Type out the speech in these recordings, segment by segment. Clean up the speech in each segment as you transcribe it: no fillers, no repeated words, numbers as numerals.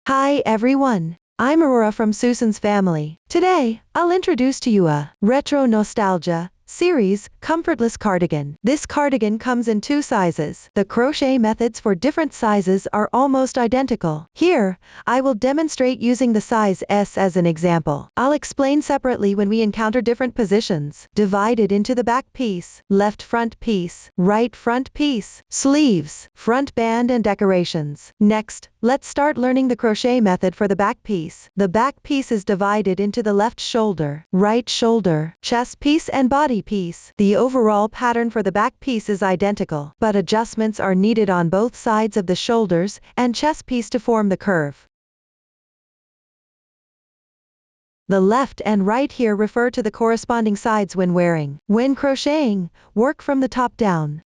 Hi everyone, I'm Aurora from Susan's family. Today, I'll introduce to you a retro nostalgia series comfortless cardigan. This cardigan comes in two sizes. The crochet methods for different sizes are almost identical. Here, I will demonstrate using the size S as an example. I'll explain separately when we encounter different positions. Divided into the back piece, left front piece, right front piece, sleeves, front band and decorations. Next, let's start learning the crochet method for the back piece. The back piece is divided into the left shoulder, right shoulder, chest piece and body piece. The overall pattern for the back piece is identical, but adjustments are needed on both sides of the shoulders and chest piece to form the curve. The left and right here refer to the corresponding sides when wearing. When crocheting, work from the top down.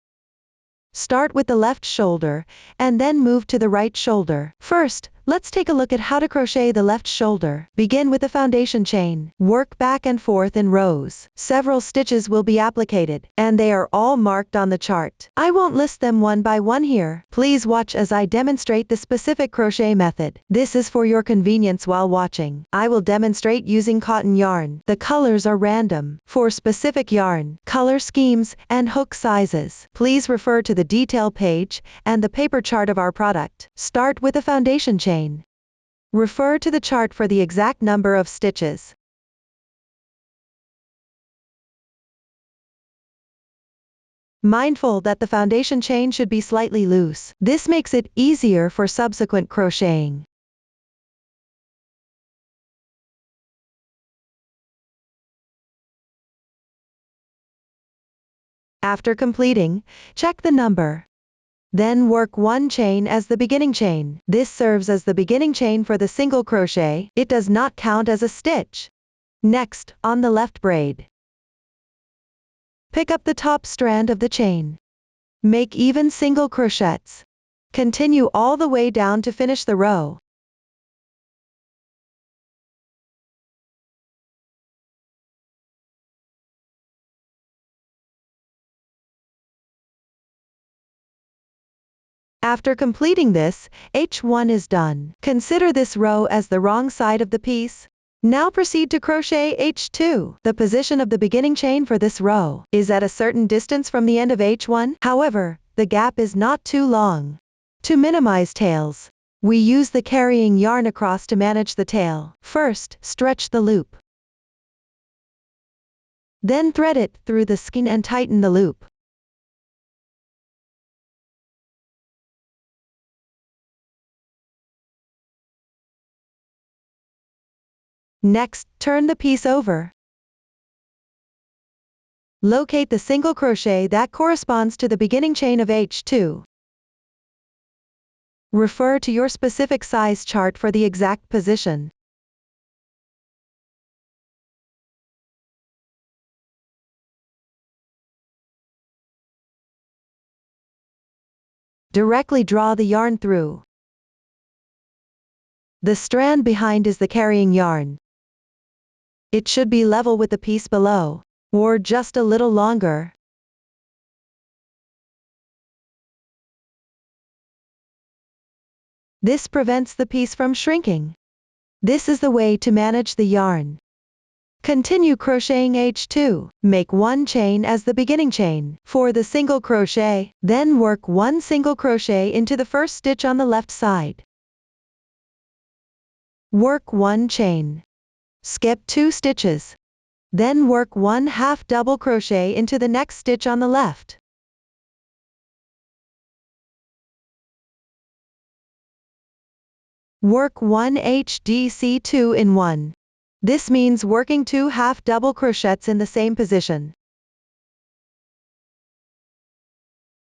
Start with the left shoulder, and then move to the right shoulder. First, let's take a look at how to crochet the left shoulder. Begin with the foundation chain. Work back and forth in rows. Several stitches will be applicated, and they are all marked on the chart. I won't list them one by one here. Please watch as I demonstrate the specific crochet method. This is for your convenience while watching. I will demonstrate using cotton yarn. The colors are random. For specific yarn, color schemes, and hook sizes, please refer to the detail page and the paper chart of our product. Start with a foundation chain. Refer to the chart for the exact number of stitches. Mindful that the foundation chain should be slightly loose. This makes it easier for subsequent crocheting. After completing, check the number. Then work one chain as the beginning chain. This serves as the beginning chain for the single crochet. It does not count as a stitch. Next, on the left braid, pick up the top strand of the chain. Make even single crochets. Continue all the way down to finish the row. After completing this, H1 is done. Consider this row as the wrong side of the piece. Now proceed to crochet H2. The position of the beginning chain for this row is at a certain distance from the end of H1. However, the gap is not too long. To minimize tails, we use the carrying yarn across to manage the tail. First, stretch the loop. Then thread it through the skein and tighten the loop. Next, turn the piece over. Locate the single crochet that corresponds to the beginning chain of H2. Refer to your specific size chart for the exact position. Directly draw the yarn through. The strand behind is the carrying yarn. It should be level with the piece below, or just a little longer. This prevents the piece from shrinking. This is the way to manage the yarn. Continue crocheting H2. Make one chain as the beginning chain for the single crochet, then work one single crochet into the first stitch on the left side. Work one chain. Skip 2 stitches. Then work one half double crochet into the next stitch on the left. Work one HDC 2 in 1. This means working 2 half double crochets in the same position.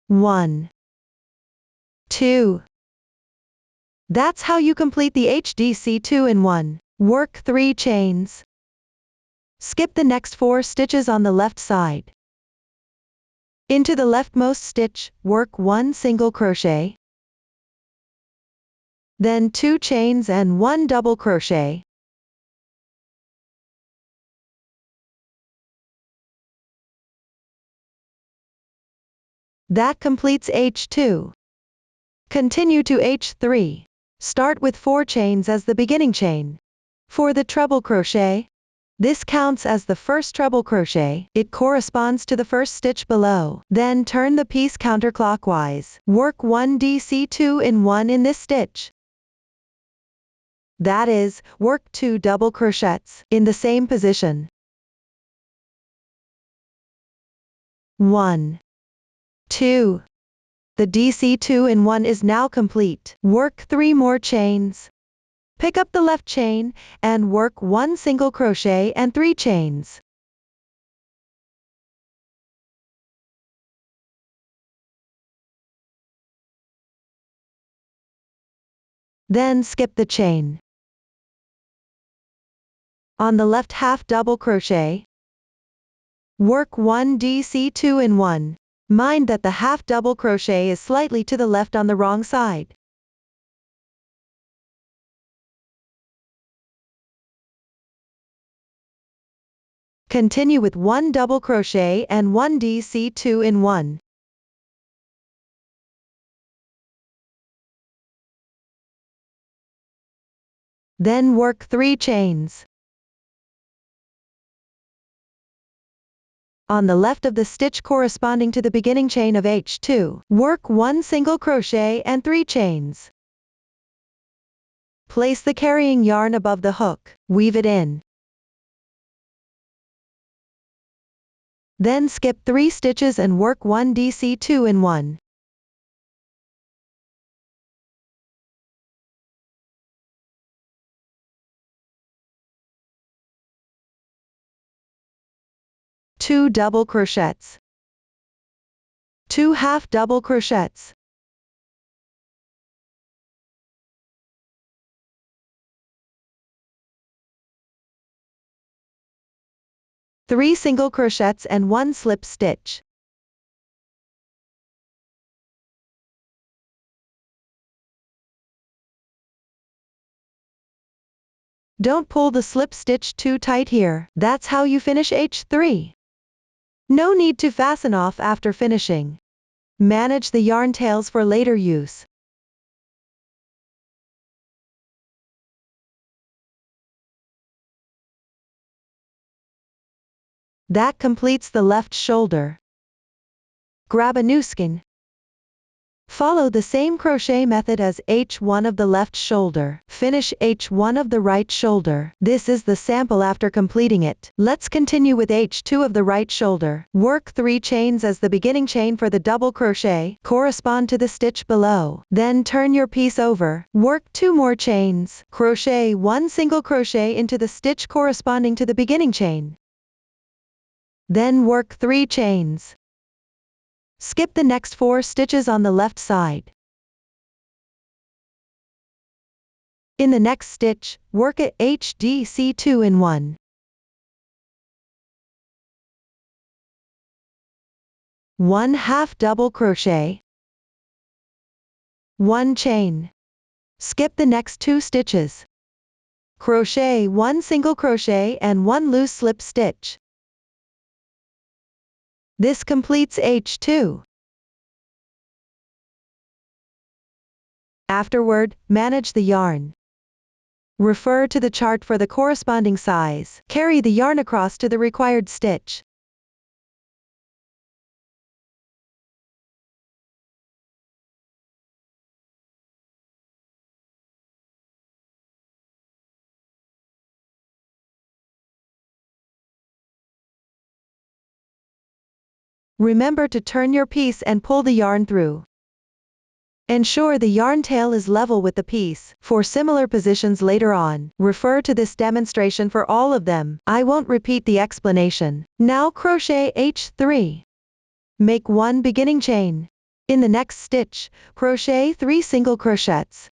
1, 2. That's how you complete the HDC 2 in 1. Work 3 chains. Skip the next 4 stitches on the left side. Into the leftmost stitch, work 1 single crochet. Then 2 chains and 1 double crochet. That completes H2. Continue to H3. Start with 4 chains as the beginning chain. For the treble crochet, this counts as the first treble crochet. It corresponds to the first stitch below. Then turn the piece counterclockwise. Work 1 DC2 in 1 in this stitch. That is, work 2 double crochets in the same position. 1, 2. The DC2 in 1 is now complete. Work 3 more chains. Pick up the left chain, and work 1 single crochet and 3 chains. Then skip the chain. On the left half double crochet, work 1 DC2 in 1. Mind that the half double crochet is slightly to the left on the wrong side. Continue with 1 double crochet and 1 DC2 in 1. Then work 3 chains. On the left of the stitch corresponding to the beginning chain of H2, work 1 single crochet and 3 chains. Place the carrying yarn above the hook, weave it in. Then skip 3 stitches and work 1 DC2 in 1. Two double crochets. 2 half double crochets. 3 single crochets and 1 slip stitch. Don't pull the slip stitch too tight here. That's how you finish H3. No need to fasten off after finishing. Manage the yarn tails for later use. That completes the left shoulder. Grab a new skein. Follow the same crochet method as H1 of the left shoulder. Finish H1 of the right shoulder. This is the sample after completing it. Let's continue with H2 of the right shoulder. Work 3 chains as the beginning chain for the double crochet, correspond to the stitch below. Then turn your piece over. Work 2 more chains. Crochet 1 single crochet into the stitch corresponding to the beginning chain. Then work 3 chains. Skip the next 4 stitches on the left side. In the next stitch, work a HDC2 in 1. 1 half double crochet. 1 chain. Skip the next 2 stitches. Crochet 1 single crochet and 1 loose slip stitch. This completes H2. Afterward, manage the yarn. Refer to the chart for the corresponding size. Carry the yarn across to the required stitch. Remember to turn your piece and pull the yarn through. Ensure the yarn tail is level with the piece. For similar positions later on, refer to this demonstration for all of them. I won't repeat the explanation. Now crochet H3. Make 1 beginning chain. In the next stitch, crochet 3 single crochets.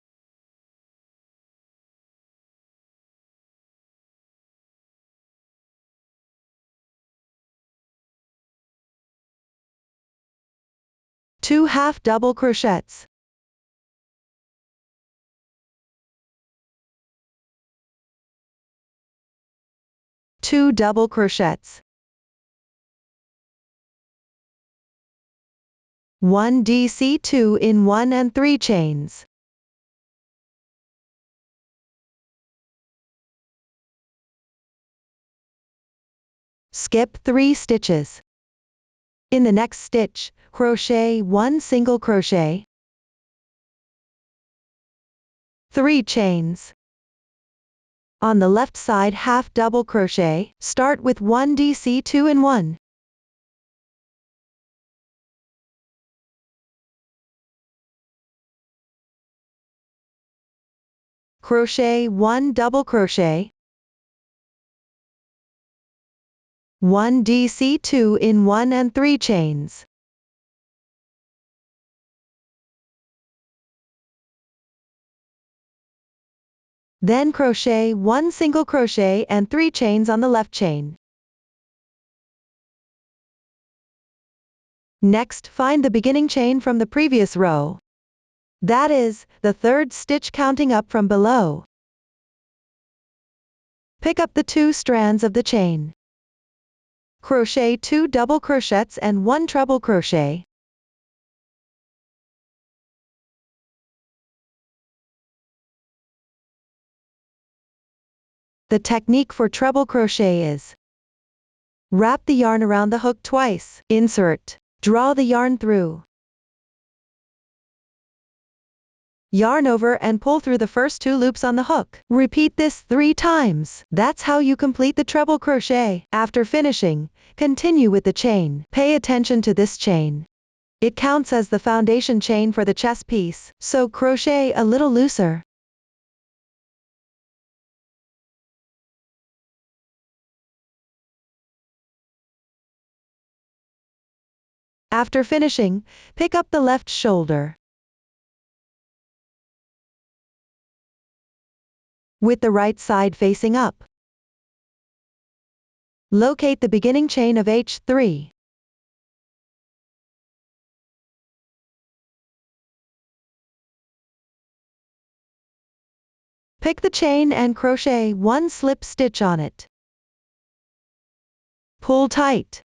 Two half double crochets. 2 double crochets. 1 DC2 in 1 and 3 chains. skip 3 stitches. In the next stitch, crochet 1 single crochet, 3 chains. On the left side half double crochet, start with 1 DC 2 in 1. Crochet 1 double crochet, 1 DC 2 in 1 and 3 chains. Then crochet 1 single crochet and 3 chains on the left chain. Next, find the beginning chain from the previous row. That is, the 3rd stitch counting up from below. Pick up the 2 strands of the chain. Crochet 2 double crochets and 1 treble crochet. The technique for treble crochet is: wrap the yarn around the hook twice, insert, draw the yarn through, yarn over and pull through the first 2 loops on the hook. Repeat this 3 times. That's how you complete the treble crochet. After finishing, continue with the chain. Pay attention to this chain. It counts as the foundation chain for the chest piece, so crochet a little looser. After finishing, pick up the left shoulder. With the right side facing up. Locate the beginning chain of H3. Pick the chain and crochet 1 slip stitch on it. Pull tight.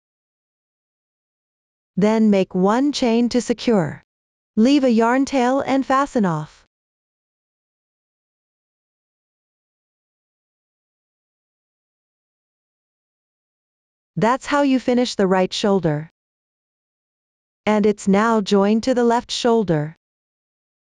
Then make 1 chain to secure. Leave a yarn tail and fasten off. That's how you finish the right shoulder. And it's now joined to the left shoulder.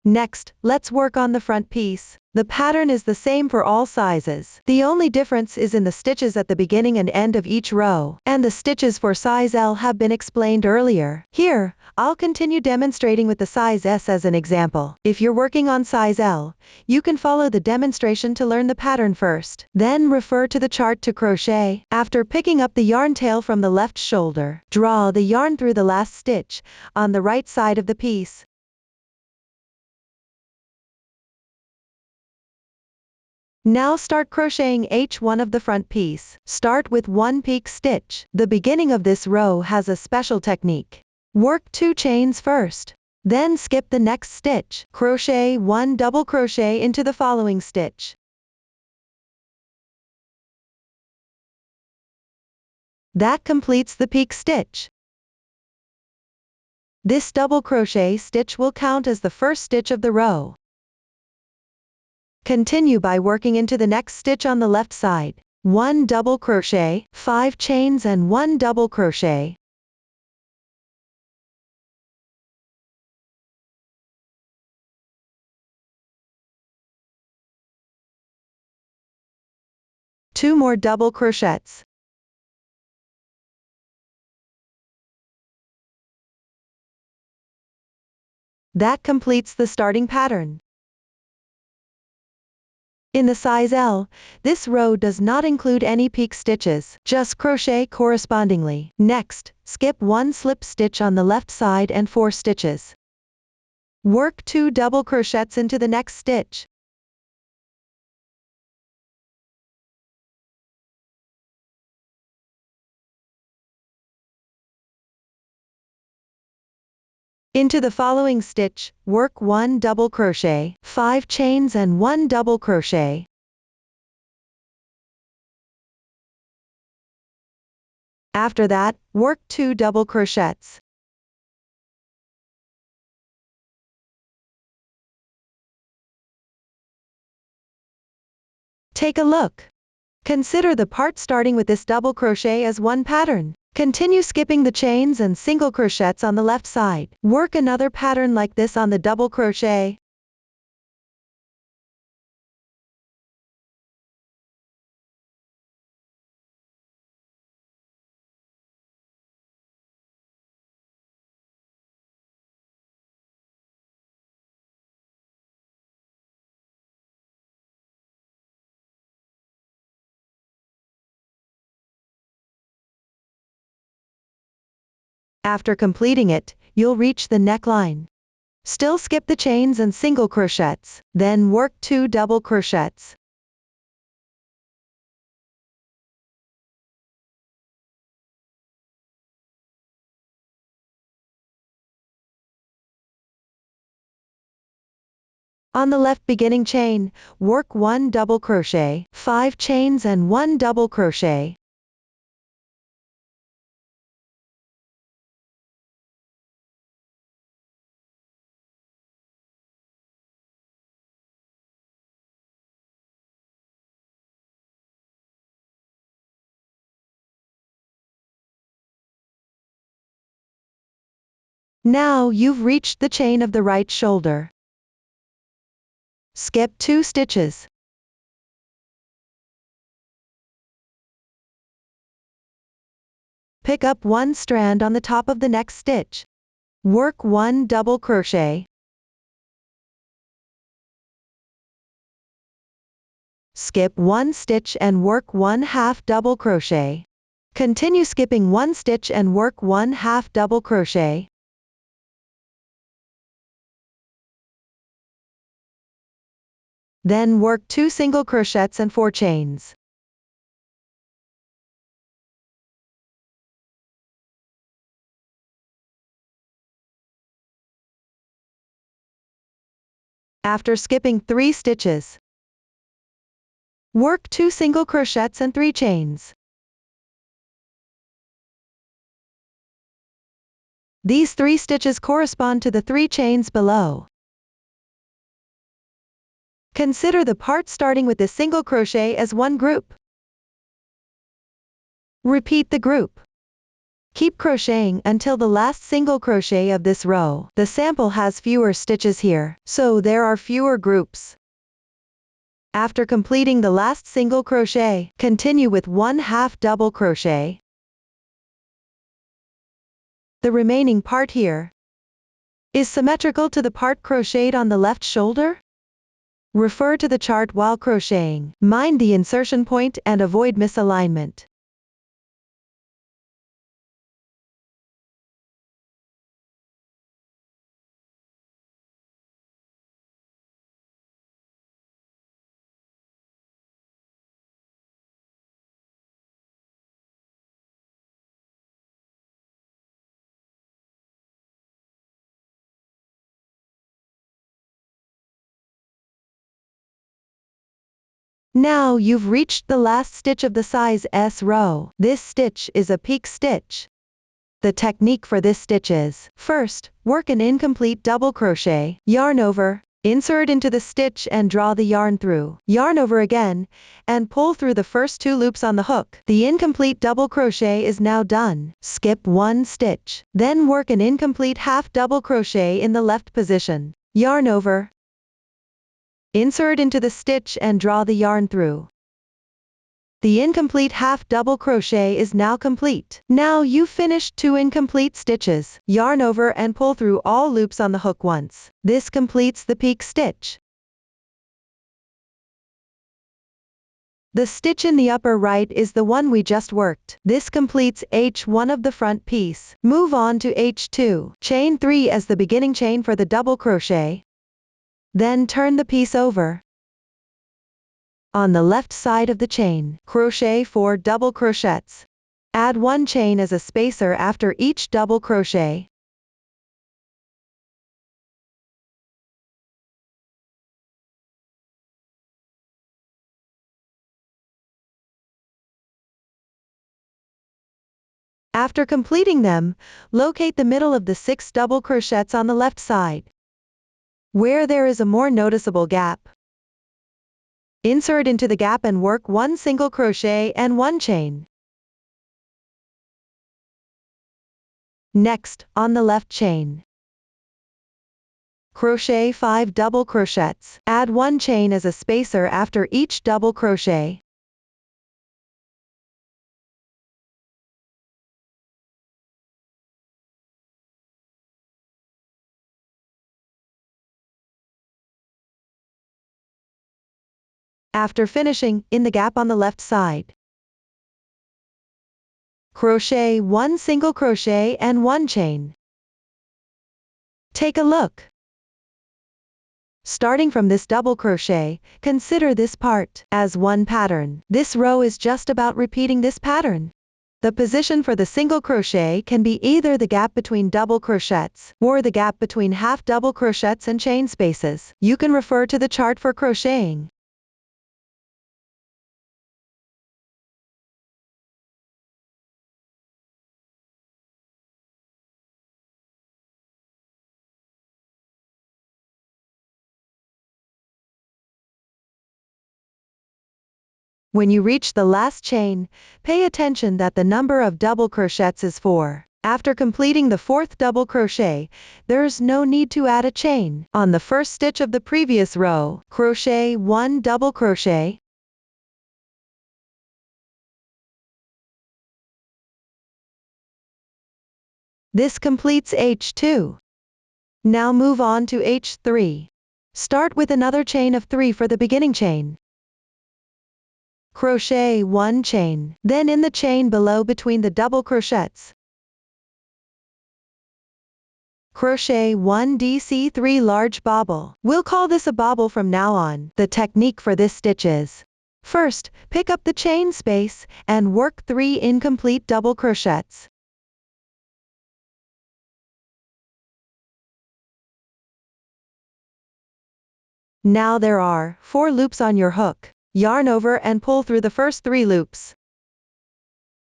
Next, let's work on the front piece. The pattern is the same for all sizes. The only difference is in the stitches at the beginning and end of each row, and the stitches for size L have been explained earlier. Here, I'll continue demonstrating with the size S as an example. If you're working on size L, you can follow the demonstration to learn the pattern first. Then refer to the chart to crochet. After picking up the yarn tail from the left shoulder, draw the yarn through the last stitch on the right side of the piece. Now start crocheting H1 of the front piece. Start with 1 peak stitch. The beginning of this row has a special technique. Work 2 chains first. Then skip the next stitch. Crochet 1 double crochet into the following stitch. That completes the peak stitch. This double crochet stitch will count as the first stitch of the row. Continue by working into the next stitch on the left side. 1 double crochet, 5 chains and 1 double crochet. Two more double crochets. That completes the starting pattern. In the size L, this row does not include any peak stitches, just crochet correspondingly. Next, skip 1 slip stitch on the left side and 4 stitches. Work 2 double crochets into the next stitch. Into the following stitch, work 1 double crochet, 5 chains and 1 double crochet. After that, work 2 double crochets. Take a look. Consider the part starting with this double crochet as one pattern. Continue skipping the chains and single crochets on the left side. Work another pattern like this on the double crochet. After completing it, you'll reach the neckline. Still skip the chains and single crochets, then work 2 double crochets. On the left beginning chain, work 1 double crochet, 5 chains and 1 double crochet. Now you've reached the chain of the right shoulder. Skip 2 stitches. Pick up 1 strand on the top of the next stitch. Work 1 double crochet. Skip 1 stitch and work 1/2 double crochet. Continue skipping 1 stitch and work 1/2 double crochet. Then work 2 single crochets and 4 chains. After skipping 3 stitches, work 2 single crochets and 3 chains. These 3 stitches correspond to the 3 chains below. Consider the part starting with the single crochet as one group. Repeat the group. Keep crocheting until the last single crochet of this row. The sample has fewer stitches here, so there are fewer groups. After completing the last single crochet, continue with 1/2 double crochet. The remaining part here is symmetrical to the part crocheted on the left shoulder. Refer to the chart while crocheting. Mind the insertion point and avoid misalignment. Now you've reached the last stitch of the size S row. This stitch is a peak stitch. The technique for this stitch is, first, work an incomplete double crochet, yarn over, insert into the stitch and draw the yarn through, yarn over again, and pull through the first 2 loops on the hook. The incomplete double crochet is now done. Skip 1 stitch. Then work an incomplete half double crochet in the left position, yarn over, insert into the stitch and draw the yarn through. The incomplete half double crochet is now complete. Now you've finished 2 incomplete stitches. Yarn over and pull through all loops on the hook once. This completes the peak stitch. The stitch in the upper right is the one we just worked. This completes H1 of the front piece. Move on to H2. Chain 3 as the beginning chain for the double crochet. Then turn the piece over. On the left side of the chain, crochet 4 double crochets. Add 1 chain as a spacer after each double crochet. After completing them, locate the middle of the 6 double crochets on the left side, where there is a more noticeable gap. Insert into the gap and work 1 single crochet and 1 chain. Next, on the left chain, crochet 5 double crochets. Add 1 chain as a spacer after each double crochet. After finishing, in the gap on the left side, crochet 1 single crochet and 1 chain. Take a look. Starting from this double crochet, consider this part as one pattern. This row is just about repeating this pattern. The position for the single crochet can be either the gap between double crochets, or the gap between half double crochets and chain spaces. You can refer to the chart for crocheting. When you reach the last chain, pay attention that the number of double crochets is 4. After completing the 4th double crochet, there's no need to add a chain. On the first stitch of the previous row, crochet 1 double crochet. This completes H2. Now move on to H3. Start with another chain of 3 for the beginning chain. Crochet 1 chain, then in the chain below between the double crochets, crochet 1 DC3 large bobble. We'll call this a bobble from now on. The technique for this stitch is: first, pick up the chain space, and work 3 incomplete double crochets. Now there are 4 loops on your hook. Yarn over and pull through the first 3 loops.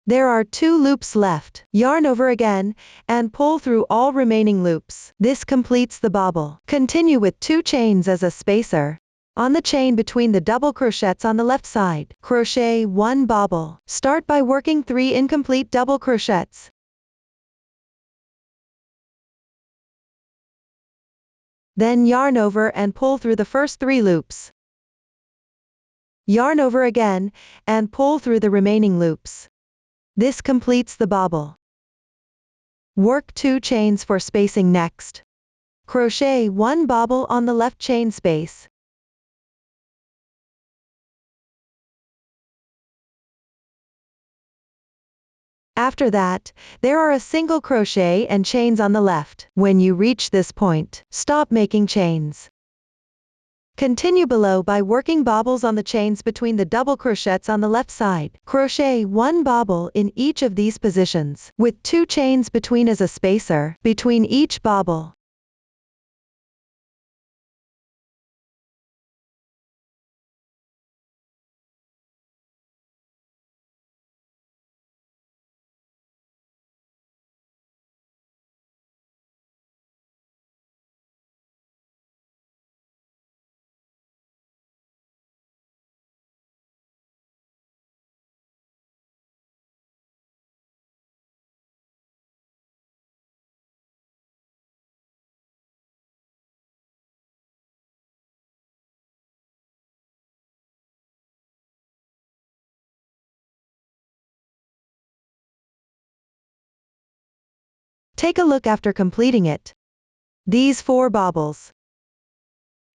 There are 2 loops left. Yarn over again, and pull through all remaining loops. This completes the bobble. Continue with 2 chains as a spacer. On the chain between the double crochets on the left side, crochet 1 bobble. Start by working 3 incomplete double crochets. Then yarn over and pull through the first 3 loops. Yarn over again, and pull through the remaining loops. This completes the bobble. Work 2 chains for spacing next. Crochet 1 bobble on the left chain space. After that, there are a single crochet and chains on the left. When you reach this point, stop making chains. Continue below by working bobbles on the chains between the double crochets on the left side. Crochet 1 bobble in each of these positions, with 2 chains between as a spacer between each bobble. Take a look after completing it. These 4 bobbles,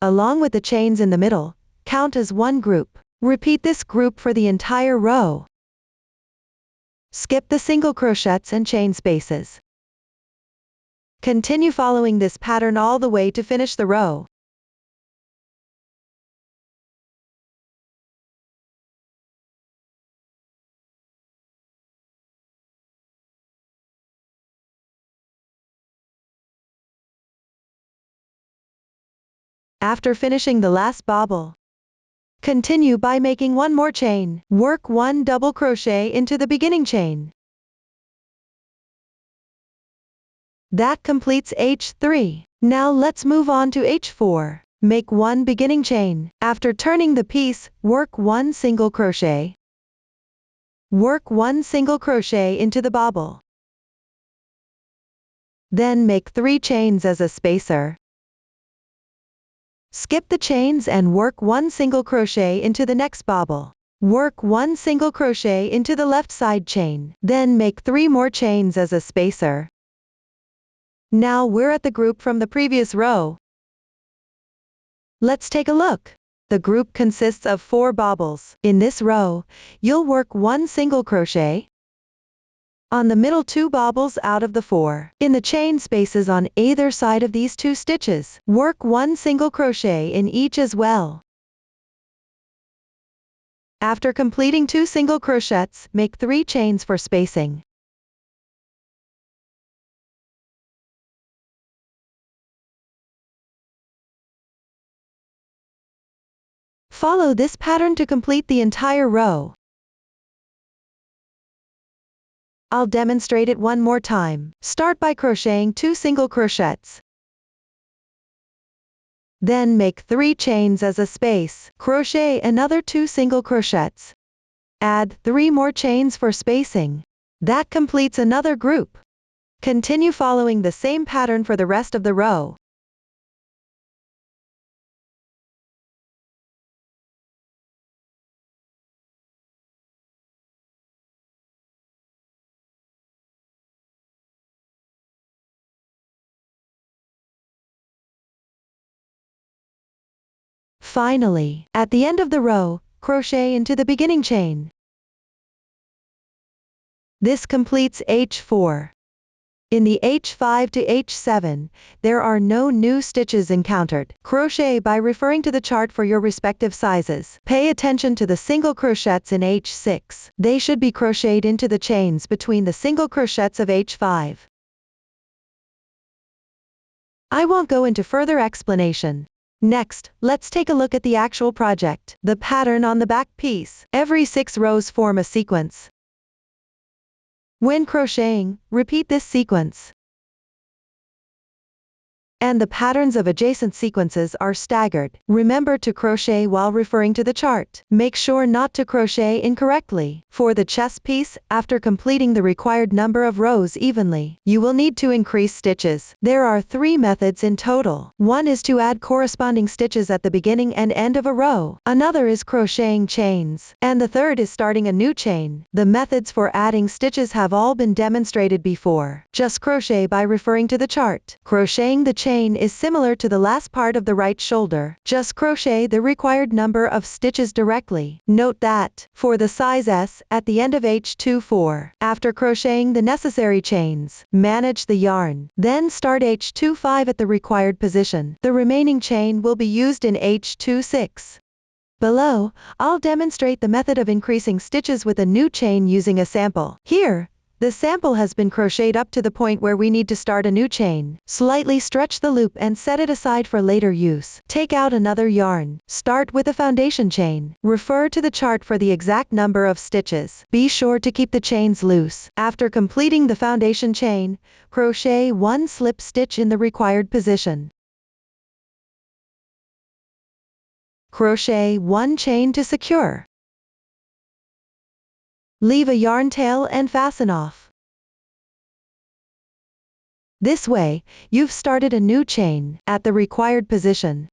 along with the chains in the middle, count as one group. Repeat this group for the entire row. Skip the single crochets and chain spaces. Continue following this pattern all the way to finish the row. After finishing the last bobble, continue by making 1 more chain. Work 1 double crochet into the beginning chain. That completes H3. Now let's move on to H4. Make 1 beginning chain. After turning the piece, work 1 single crochet. Work 1 single crochet into the bobble. Then make 3 chains as a spacer. Skip the chains and work 1 single crochet into the next bobble. Work 1 single crochet into the left side chain. Then make 3 more chains as a spacer. Now we're at the group from the previous row. Let's take a look. The group consists of 4 bobbles. In this row, you'll work 1 single crochet on the middle 2 bobbles out of the 4. In the chain spaces on either side of these 2 stitches, work 1 single crochet in each as well. After completing 2 single crochets, make 3 chains for spacing. Follow this pattern to complete the entire row. I'll demonstrate it one more time. Start by crocheting 2 single crochets. Then make 3 chains as a space. Crochet another 2 single crochets. Add 3 more chains for spacing. That completes another group. Continue following the same pattern for the rest of the row. Finally, at the end of the row, crochet into the beginning chain. This completes H4. In the H5 to H7, there are no new stitches encountered. Crochet by referring to the chart for your respective sizes. Pay attention to the single crochets in H6. They should be crocheted into the chains between the single crochets of H5. I won't go into further explanation. Next, let's take a look at the actual project. The pattern on the back piece. Every 6 rows form a sequence. When crocheting, repeat this sequence. And the patterns of adjacent sequences are staggered. Remember to crochet while referring to the chart. Make sure not to crochet incorrectly. For the chest piece, after completing the required number of rows evenly, you will need to increase stitches. There are 3 methods in total. One is to add corresponding stitches at the beginning and end of a row. Another is crocheting chains. And the third is starting a new chain. The methods for adding stitches have all been demonstrated before. Just crochet by referring to the chart. Crocheting the chain is similar to the last part of the right shoulder. Just crochet the required number of stitches directly. Note that, for the size S, at the end of H24, after crocheting the necessary chains, manage the yarn. Then start H25 at the required position. The remaining chain will be used in H26. Below, I'll demonstrate the method of increasing stitches with a new chain using a sample. Here, the sample has been crocheted up to the point where we need to start a new chain. Slightly stretch the loop and set it aside for later use. Take out another yarn. Start with a foundation chain. Refer to the chart for the exact number of stitches. Be sure to keep the chains loose. After completing the foundation chain, crochet 1 slip stitch in the required position. Crochet 1 chain to secure. Leave a yarn tail and fasten off. This way, you've started a new chain at the required position.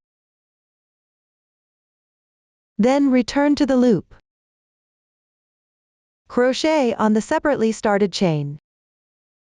Then return to the loop. Crochet on the separately started chain.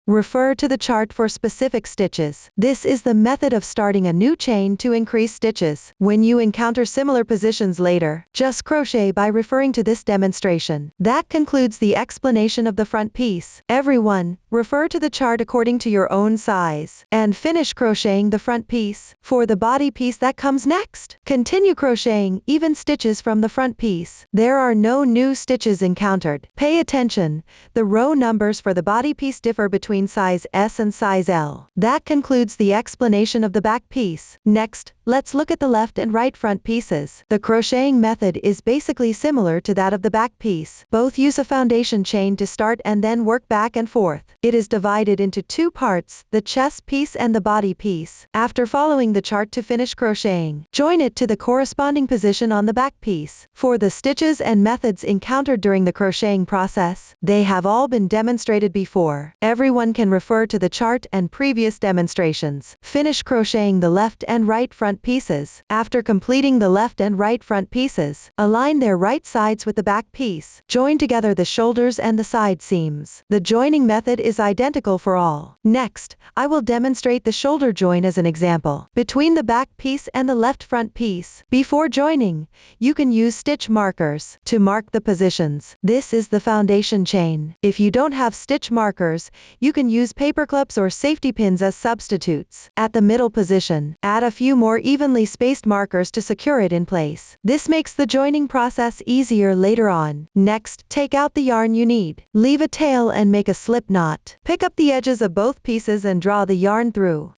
Refer to the chart for specific stitches. This is the method of starting a new chain to increase stitches. When you encounter similar positions later, just crochet by referring to this demonstration. That concludes the explanation of the front piece. Everyone, refer to the chart according to your own size. And finish crocheting the front piece. For the body piece that comes next, continue crocheting even stitches from the front piece. There are no new stitches encountered. Pay attention, the row numbers for the body piece differ between size S and size L. That concludes the explanation of the back piece. Next, let's look at the left and right front pieces. The crocheting method is basically similar to that of the back piece. Both use a foundation chain to start and then work back and forth. It is divided into two parts, the chest piece and the body piece. After following the chart to finish crocheting, join it to the corresponding position on the back piece. For the stitches and methods encountered during the crocheting process, they have all been demonstrated before. Everyone can refer to the chart and previous demonstrations. Finish crocheting the left and right front pieces. After completing the left and right front pieces, align their right sides with the back piece. Join together the shoulders and the side seams. The joining method is identical for all. Next, I will demonstrate the shoulder join as an example. Between the back piece and the left front piece, before joining, you can use stitch markers to mark the positions. This is the foundation chain. If you don't have stitch markers, you can use paper clips or safety pins as substitutes. At the middle position, add a few more evenly spaced markers to secure it in place. This makes the joining process easier later on. Next, take out the yarn you need. Leave a tail and make a slip knot. Pick up the edges of both pieces and draw the yarn through.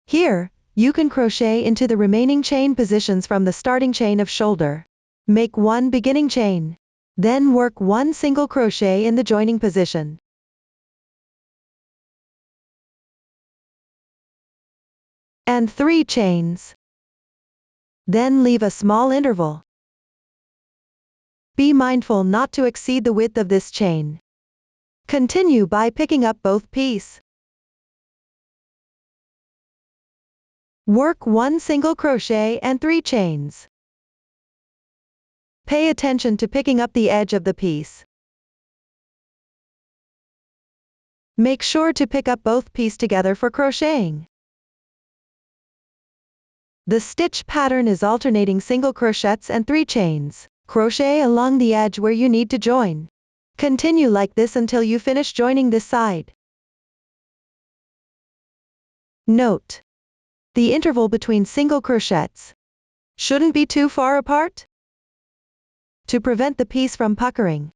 Here, you can crochet into the remaining chain positions from the starting chain of shoulder. Make one beginning chain. Then work one single crochet in the joining position. And 3 chains. Then leave a small interval. Be mindful not to exceed the width of this chain. Continue by picking up both pieces. Work one single crochet and 3 chains. Pay attention to picking up the edge of the piece. Make sure to pick up both pieces together for crocheting. The stitch pattern is alternating single crochets and 3 chains. Crochet along the edge where you need to join. Continue like this until you finish joining this side. Note: the interval between single crochets shouldn't be too far apart to prevent the piece from puckering.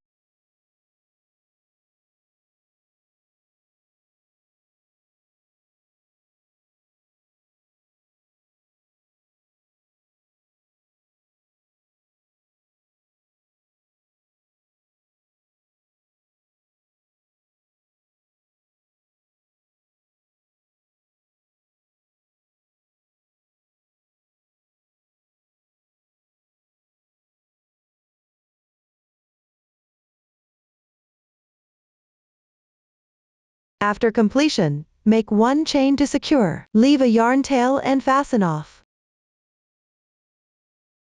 After completion, make one chain to secure. Leave a yarn tail and fasten off.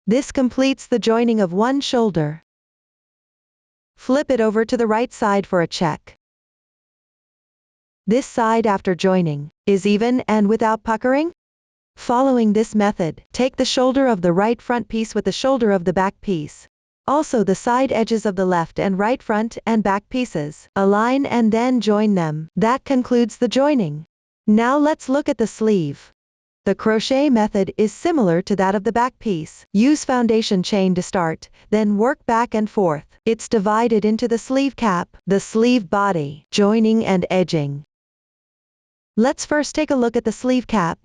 This completes the joining of one shoulder. Flip it over to the right side for a check. This side after joining is even and without puckering. Following this method, take the shoulder of the right front piece with the shoulder of the back piece. Also the side edges of the left and right front and back pieces. Align and then join them. That concludes the joining. Now let's look at the sleeve. The crochet method is similar to that of the back piece. Use foundation chain to start, then work back and forth. It's divided into the sleeve cap, the sleeve body, joining and edging. Let's first take a look at the sleeve cap.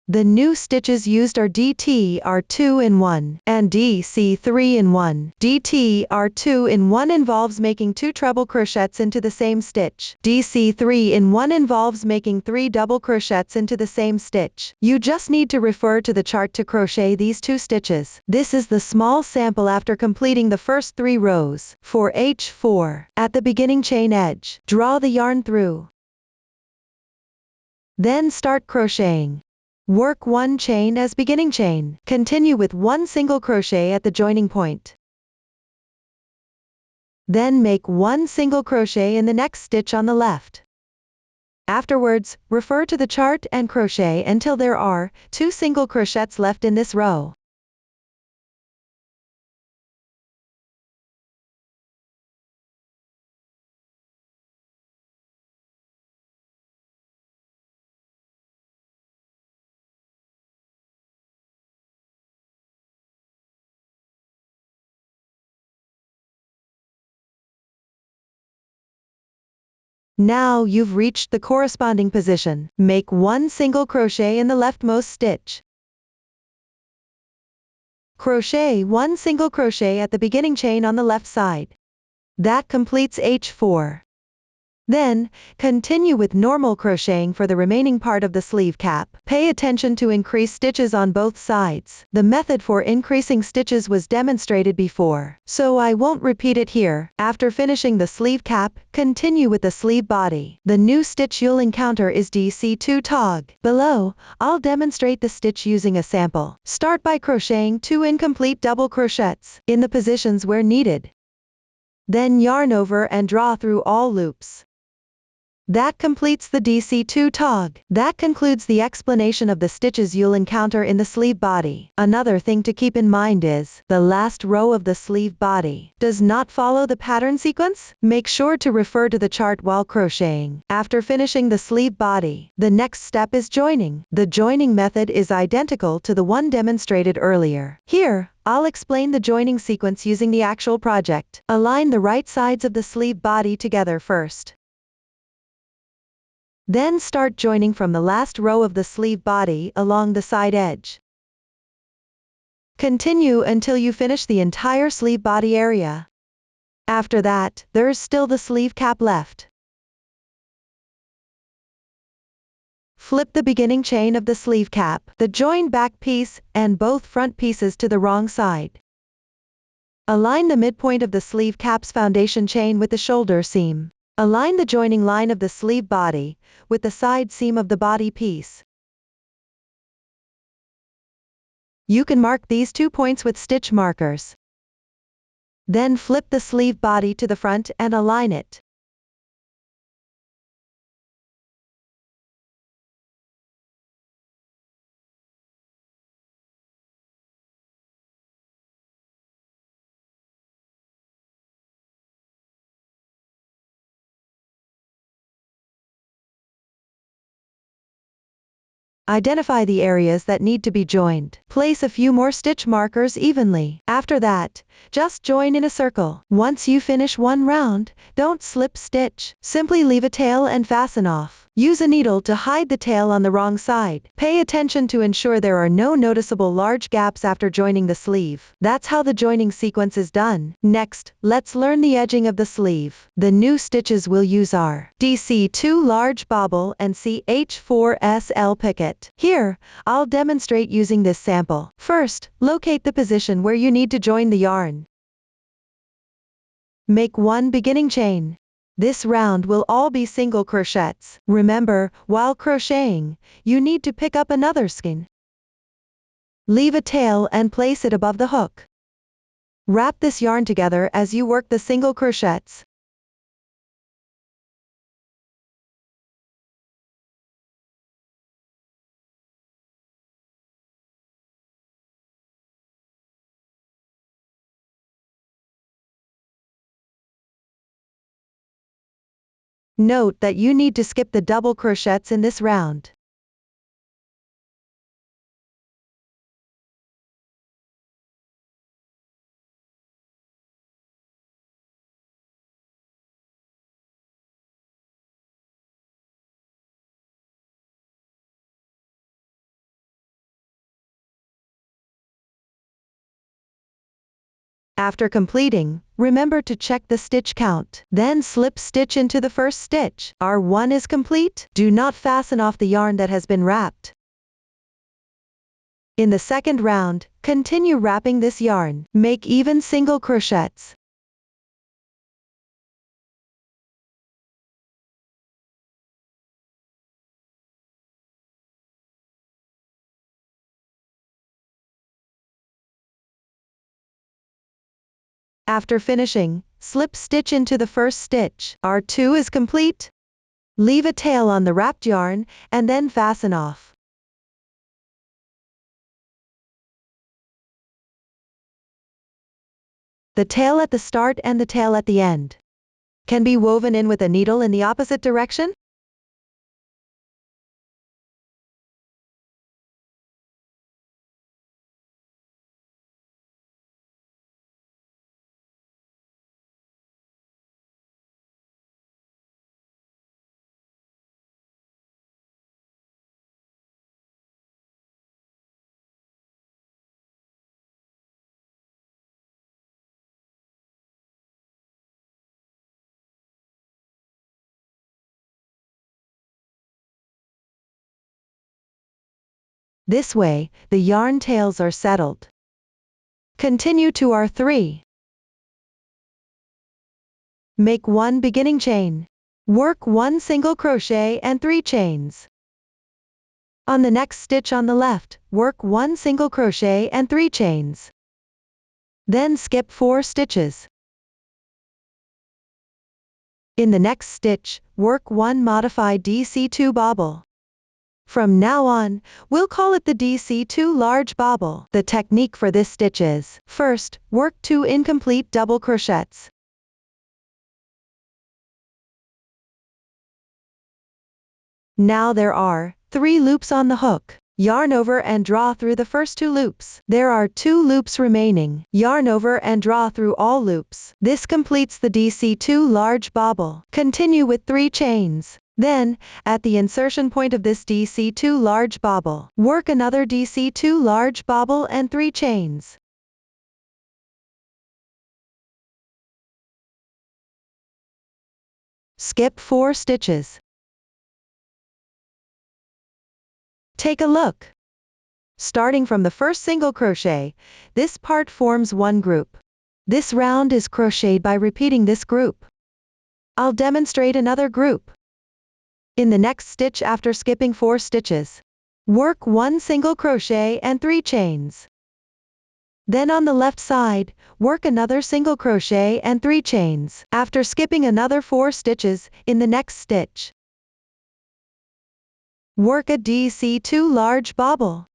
The new stitches used are DT are 2-in-1 and DC 3-in-1. DT are 2-in-1 involves making 2 treble crochets into the same stitch. DC 3-in-1 involves making 3 double crochets into the same stitch. You just need to refer to the chart to crochet these 2 stitches. This is the small sample after completing the first 3 rows. For H4, at the beginning chain edge, draw the yarn through. Then start crocheting. Work one chain as beginning chain. Continue with one single crochet at the joining point. Then make one single crochet in the next stitch on the left. Afterwards, refer to the chart and crochet until there are 2 single crochets left in this row. Now you've reached the corresponding position. Make one single crochet in the leftmost stitch. Crochet one single crochet at the beginning chain on the left side. That completes H4. Then, continue with normal crocheting for the remaining part of the sleeve cap. Pay attention to increase stitches on both sides. The method for increasing stitches was demonstrated before, so I won't repeat it here. After finishing the sleeve cap, continue with the sleeve body. The new stitch you'll encounter is DC2 tog. Below, I'll demonstrate the stitch using a sample. Start by crocheting 2 incomplete double crochets in the positions where needed. Then yarn over and draw through all loops. That completes the DC2 tog. That concludes the explanation of the stitches you'll encounter in the sleeve body. Another thing to keep in mind is, the last row of the sleeve body does not follow the pattern sequence. Make sure to refer to the chart while crocheting. After finishing the sleeve body, the next step is joining. The joining method is identical to the one demonstrated earlier. Here, I'll explain the joining sequence using the actual project. Align the right sides of the sleeve body together first. Then start joining from the last row of the sleeve body along the side edge. Continue until you finish the entire sleeve body area. After that, there's still the sleeve cap left. Flip the beginning chain of the sleeve cap, the joined back piece, and both front pieces to the wrong side. Align the midpoint of the sleeve cap's foundation chain with the shoulder seam. Align the joining line of the sleeve body with the side seam of the body piece. You can mark these 2 points with stitch markers. Then flip the sleeve body to the front and align it. Identify the areas that need to be joined. Place a few more stitch markers evenly. After that, just join in a circle. Once you finish one round, don't slip stitch. Simply leave a tail and fasten off. Use a needle to hide the tail on the wrong side. Pay attention to ensure there are no noticeable large gaps after joining the sleeve. That's how the joining sequence is done. Next, let's learn the edging of the sleeve. The new stitches we'll use are DC2 large bobble and CH4S Alpaca. Here, I'll demonstrate using this sample. First, locate the position where you need to join the yarn. Make one beginning chain. This round will all be single crochets. Remember, while crocheting, you need to pick up another skein. Leave a tail and place it above the hook. Wrap this yarn together as you work the single crochets. Note that you need to skip the double crochets in this round. After completing, remember to check the stitch count. Then slip stitch into the first stitch. R1 is complete. Do not fasten off the yarn that has been wrapped. In the second round, continue wrapping this yarn. Make even single crochets. After finishing, slip stitch into the first stitch. R2 is complete. Leave a tail on the wrapped yarn, and then fasten off. The tail at the start and the tail at the end can be woven in with a needle in the opposite direction. This way, the yarn tails are settled. Continue to our 3. Make 1 beginning chain. Work 1 single crochet and 3 chains. On the next stitch on the left, work 1 single crochet and 3 chains. Then skip 4 stitches. In the next stitch, work 1 modified DC2 bobble. From now on, we'll call it the DC2 large bobble. The technique for this stitch is, first, work 2 incomplete double crochets. Now there are 3 loops on the hook. Yarn over and draw through the first 2 loops. There are 2 loops remaining. Yarn over and draw through all loops. This completes the DC2 large bobble. Continue with 3 chains. Then, at the insertion point of this DC2 large bobble, work another DC2 large bobble and 3 chains. Skip 4 stitches. Take a look. Starting from the first single crochet, this part forms one group. This round is crocheted by repeating this group. I'll demonstrate another group. In the next stitch after skipping 4 stitches, work 1 single crochet and 3 chains. Then on the left side, work another single crochet and 3 chains. After skipping another 4 stitches, in the next stitch, work a DC2 large bobble.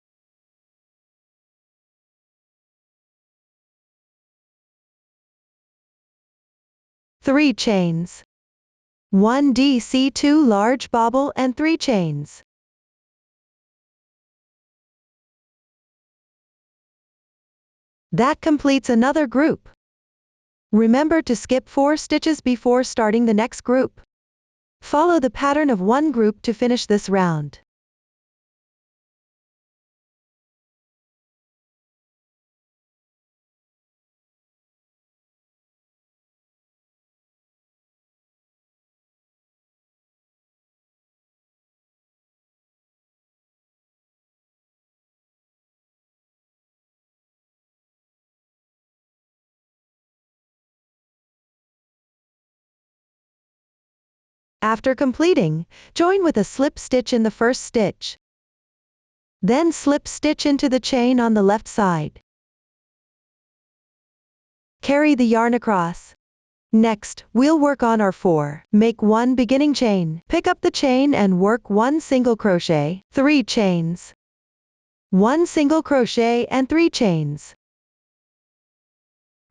Three chains. 1 DC2 large bobble and 3 chains. That completes another group. Remember to skip 4 stitches before starting the next group. Follow the pattern of one group to finish this round. After completing, join with a slip stitch in the first stitch. Then slip stitch into the chain on the left side. Carry the yarn across. Next, we'll work on our 4. Make 1 beginning chain. Pick up the chain and work 1 single crochet, 3 chains. 1 single crochet and 3 chains.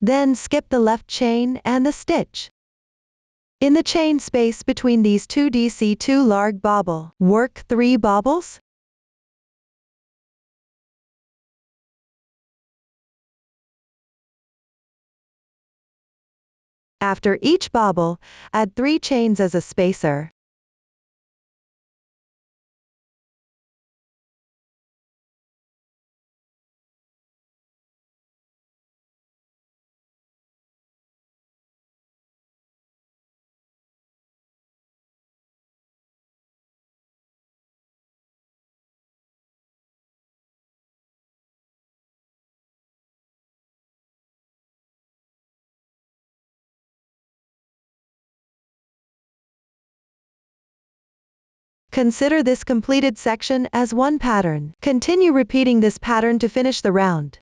Then skip the left chain and the stitch. In the chain space between these 2 DC2 large bobble, work 3 bobbles. After each bobble, add 3 chains as a spacer. Consider this completed section as one pattern. Continue repeating this pattern to finish the round.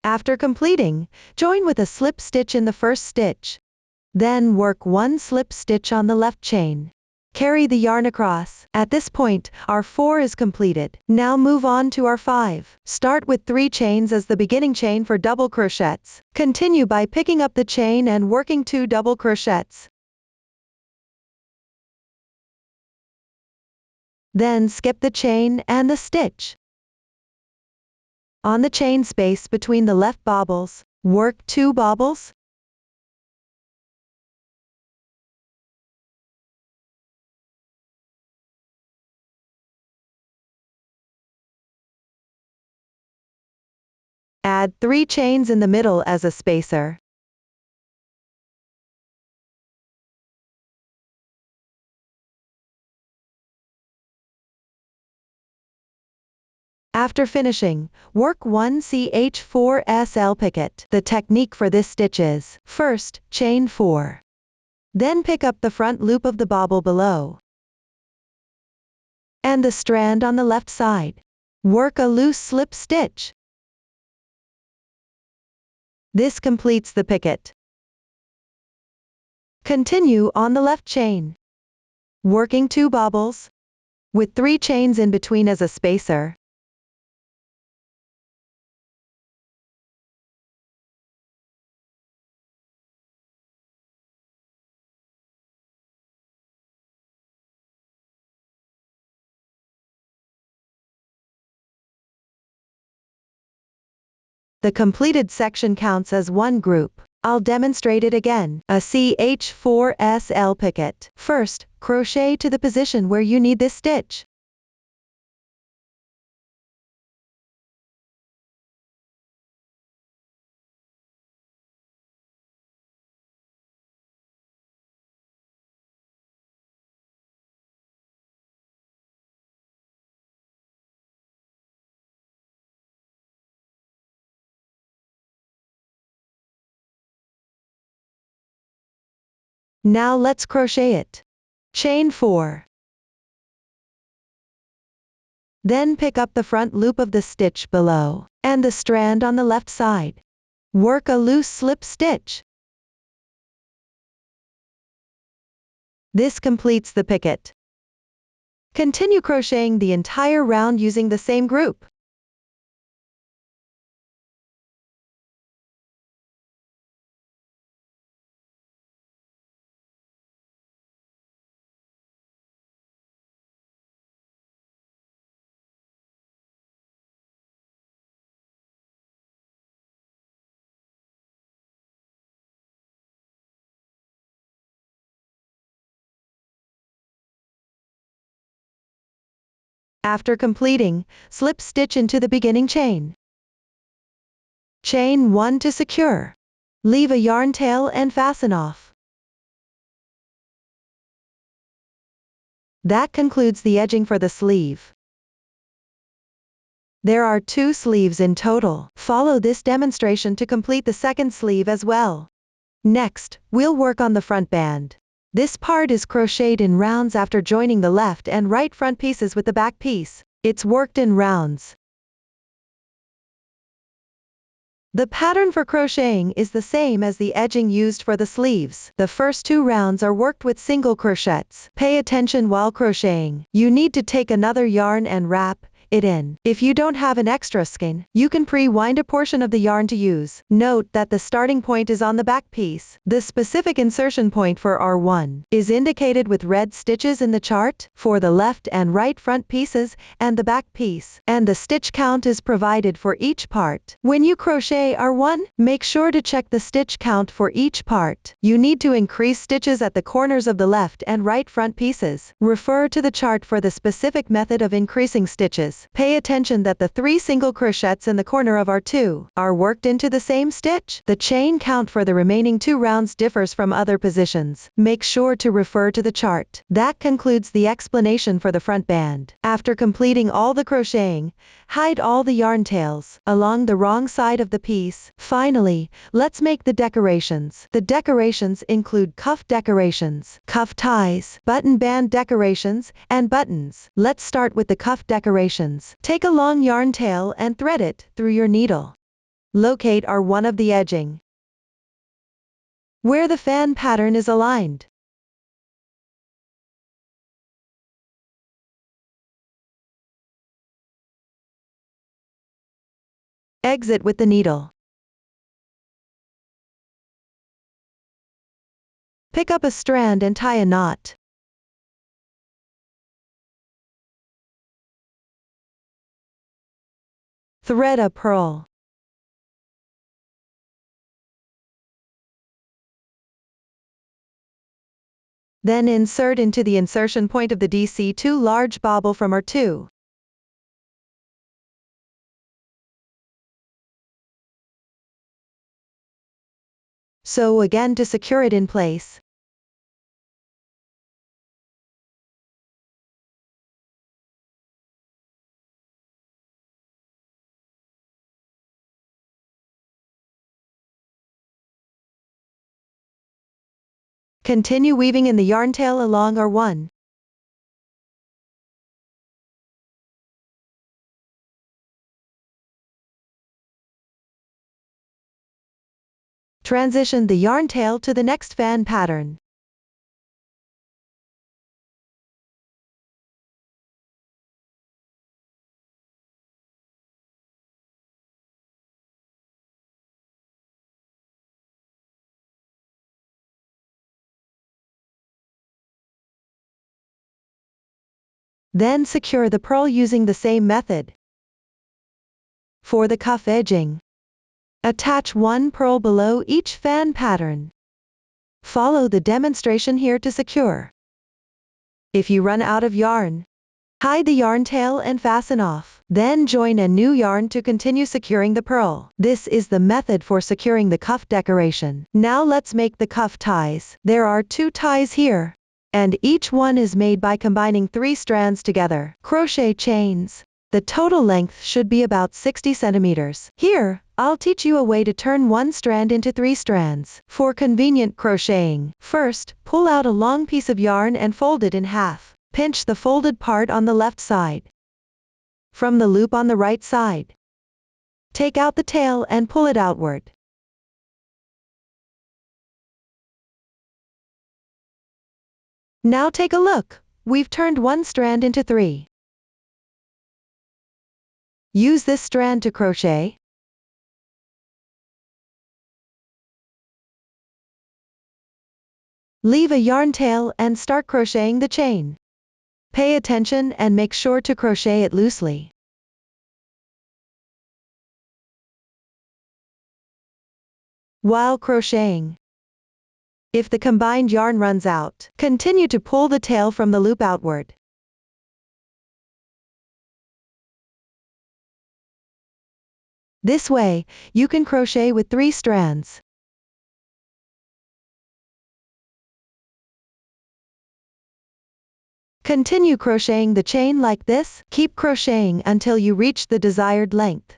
After completing, join with a slip stitch in the first stitch. Then work 1 slip stitch on the left chain. Carry the yarn across. At this point, our 4 is completed. Now move on to our 5. Start with 3 chains as the beginning chain for double crochets. Continue by picking up the chain and working 2 double crochets. Then skip the chain and the stitch. On the chain space between the left bobbles, work 2 bobbles. Add 3 chains in the middle as a spacer. After finishing, work 1 ch4s Alpaca. The technique for this stitch is, first, chain 4. Then pick up the front loop of the bobble below and the strand on the left side. Work a loose slip stitch. This completes the picket. Continue on the left chain, working 2 bobbles, with 3 chains in between as a spacer. The completed section counts as one group. I'll demonstrate it again. A ch4s Alpaca. First, crochet to the position where you need this stitch. Now let's crochet it. Chain 4. Then pick up the front loop of the stitch below and the strand on the left side. Work a loose slip stitch. This completes the picket. Continue crocheting the entire round using the same group. After completing, slip stitch into the beginning chain. Chain 1 to secure. Leave a yarn tail and fasten off. That concludes the edging for the sleeve. There are 2 sleeves in total. Follow this demonstration to complete the second sleeve as well. Next, we'll work on the front band. This part is crocheted in rounds after joining the left and right front pieces with the back piece. It's worked in rounds. The pattern for crocheting is the same as the edging used for the sleeves. The first 2 rounds are worked with single crochets. Pay attention while crocheting. You need to take another yarn and wrap it in. If you don't have an extra skein, you can pre-wind a portion of the yarn to use. Note that the starting point is on the back piece. The specific insertion point for R1 is indicated with red stitches in the chart for the left and right front pieces and the back piece, and the stitch count is provided for each part. When you crochet R1, make sure to check the stitch count for each part. You need to increase stitches at the corners of the left and right front pieces. Refer to the chart for the specific method of increasing stitches. Pay attention that the 3 single crochets in the corner of R2 are worked into the same stitch. The chain count for the remaining 2 rounds differs from other positions. Make sure to refer to the chart. That concludes the explanation for the front band. After completing all the crocheting, hide all the yarn tails along the wrong side of the piece. Finally, let's make the decorations. The decorations include cuff decorations, cuff ties, button band decorations, and buttons. Let's start with the cuff decorations. Take a long yarn tail and thread it through your needle. Locate R1 of the edging, where the fan pattern is aligned. Exit with the needle. Pick up a strand and tie a knot. Thread a purl. Then insert into the insertion point of the DC2 large bobble from R2. Sew again to secure it in place. Continue weaving in the yarn tail along R1. Transition the yarn tail to the next fan pattern. Then secure the purl using the same method. For the cuff edging, attach one purl below each fan pattern. Follow the demonstration here to secure. If you run out of yarn, hide the yarn tail and fasten off. Then join a new yarn to continue securing the purl. This is the method for securing the cuff decoration. Now let's make the cuff ties. There are 2 ties here, and each one is made by combining 3 strands together. Crochet chains. The total length should be about 60 centimeters. Here, I'll teach you a way to turn one strand into 3 strands. For convenient crocheting, first, pull out a long piece of yarn and fold it in half. Pinch the folded part on the left side. From the loop on the right side, take out the tail and pull it outward. Now take a look. We've turned one strand into 3. Use this strand to crochet. Leave a yarn tail and start crocheting the chain. Pay attention and make sure to crochet it loosely. While crocheting, if the combined yarn runs out, continue to pull the tail from the loop outward. This way, you can crochet with 3 strands. Continue crocheting the chain like this. Keep crocheting until you reach the desired length.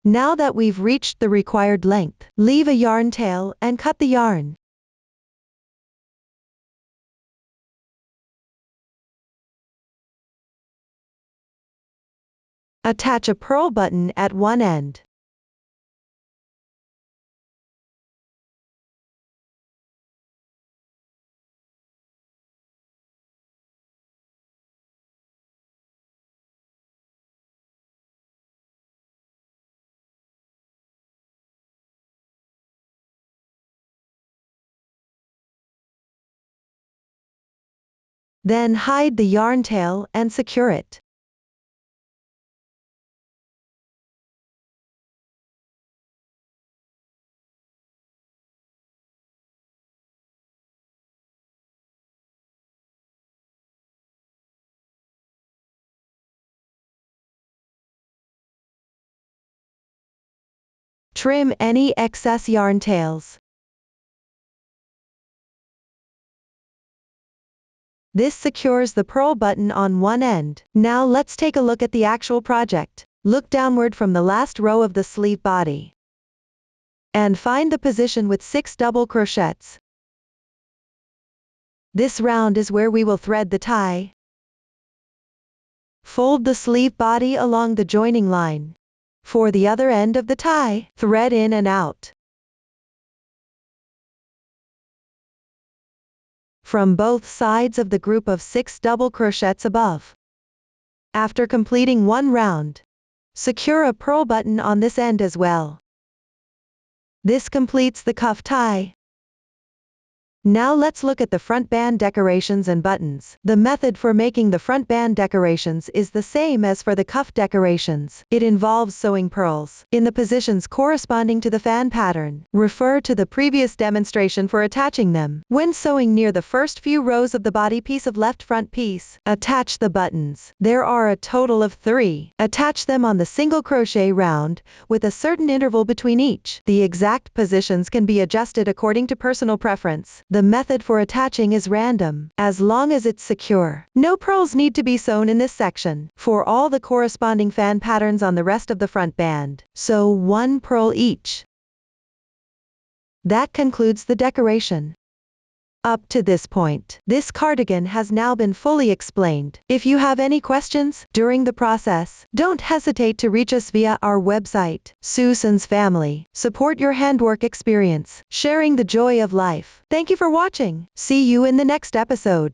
Now that we've reached the required length, leave a yarn tail and cut the yarn. Attach a purl button at one end. Then hide the yarn tail and secure it. Trim any excess yarn tails. This secures the purl button on one end. Now let's take a look at the actual project. Look downward from the last row of the sleeve body and find the position with 6 double crochets. This round is where we will thread the tie. Fold the sleeve body along the joining line. For the other end of the tie, thread in and out. From both sides of the group of 6 double crochets above. After completing one round, secure a purl button on this end as well. This completes the cuff tie. Now let's look at the front band decorations and buttons. The method for making the front band decorations is the same as for the cuff decorations. It involves sewing pearls in the positions corresponding to the fan pattern. Refer to the previous demonstration for attaching them. When sewing near the first few rows of the body piece of left front piece, attach the buttons. There are a total of 3. Attach them on the single crochet round, with a certain interval between each. The exact positions can be adjusted according to personal preference. The method for attaching is random, as long as it's secure. No pearls need to be sewn in this section. For all the corresponding fan patterns on the rest of the front band, sew 1 pearl each. That concludes the decoration. Up to this point, this cardigan has now been fully explained. If you have any questions during the process, don't hesitate to reach us via our website. Susan's Family. Support your handwork experience, sharing the joy of life. Thank you for watching. See you in the next episode.